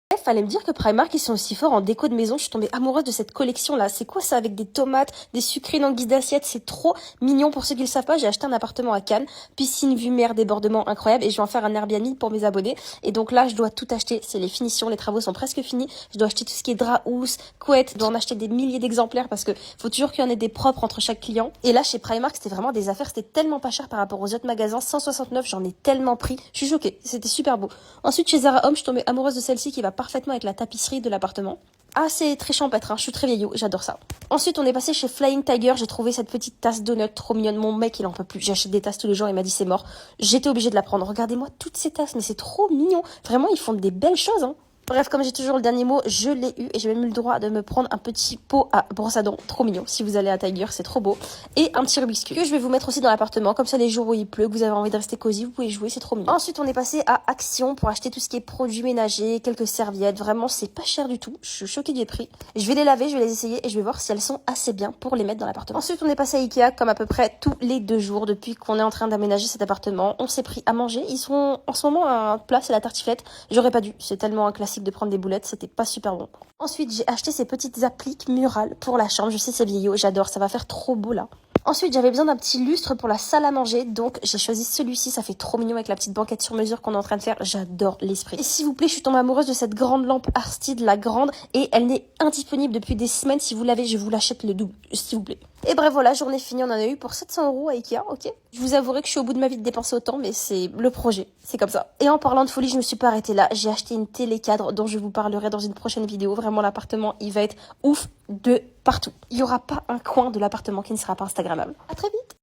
Bref, fallait me dire que Primark, ils sont aussi forts en déco de maison. Je suis tombée amoureuse de cette collection-là. C'est quoi ça avec des tomates, des sucreries en guise d'assiette? C'est trop mignon. Pour ceux qui le savent pas, j'ai acheté un appartement à Cannes. Piscine, vue mer, débordement incroyable. Et je vais en faire un Airbnb pour mes abonnés. Et donc là, je dois tout acheter. C'est les finitions. Les travaux sont presque finis. Je dois acheter tout ce qui est drap, housse, couette. Je dois en acheter des milliers d'exemplaires parce que faut toujours qu'il y en ait des propres entre chaque client. Et là, chez Primark, c'était vraiment des affaires. C'était tellement pas cher par rapport aux autres magasins. 169, j'en ai tellement pris. Je suis choquée. C'était super beau. Ensuite, chez Zara Home, je suis tombée amoureuse de celle-ci qui va parfaitement avec la tapisserie de l'appartement. Ah, c'est très champêtre, hein. Je suis très vieillot, j'adore ça. Ensuite, on est passé chez Flying Tiger. J'ai trouvé cette petite tasse donut trop mignonne. Mon mec, il en peut plus. J'achète des tasses tous les jours. Il m'a dit c'est mort. J'étais obligée de la prendre. Regardez-moi toutes ces tasses, mais c'est trop mignon. Vraiment, ils font des belles choses, hein. Bref, comme j'ai toujours le dernier mot, je l'ai eu et j'ai même eu le droit de me prendre un petit pot à brosse à dents. Trop mignon. Si vous allez à Tiger, c'est trop beau. Et un petit Rubik's Cube que je vais vous mettre aussi dans l'appartement. Comme ça, les jours où il pleut, que vous avez envie de rester cosy, vous pouvez jouer, c'est trop mignon. Ensuite, on est passé à Action pour acheter tout ce qui est produits ménagers, quelques serviettes. Vraiment, c'est pas cher du tout. Je suis choquée du prix. Je vais les laver, je vais les essayer et je vais voir si elles sont assez bien pour les mettre dans l'appartement. Ensuite, on est passé à Ikea comme à peu près tous les 2 jours depuis qu'on est en train d'aménager cet appartement. On s'est pris à manger. Ils sont en ce moment à un plat, c'est la tartiflette. J'aurais pas dû. C'est tellement un classique de prendre des boulettes. C'était pas super bon. Ensuite, j'ai acheté ces petites appliques murales pour la chambre. Je sais, c'est vieillot, j'adore, ça va faire trop beau là. Ensuite, j'avais besoin d'un petit lustre pour la salle à manger, donc j'ai choisi celui-ci. Ça fait trop mignon avec la petite banquette sur mesure qu'on est en train de faire. J'adore l'esprit. Et s'il vous plaît, je suis tombée amoureuse de cette grande lampe Arstide, la grande, et elle n'est indisponible depuis des semaines. Si vous l'avez, je vous l'achète le double, s'il vous plaît. Et bref, voilà, journée finie, on en a eu pour 700 € à Ikea, ok. Je vous avouerai que je suis au bout de ma vie de dépenser autant, mais c'est le projet, c'est comme ça. Et en parlant de folie, je me suis pas arrêtée là. J'ai acheté une télécadre dont je vous parlerai dans une prochaine vidéo. Vraiment, l'appartement, il va être ouf de partout. Il y aura pas un coin de l'appartement qui ne sera pas instagrammable. À très vite.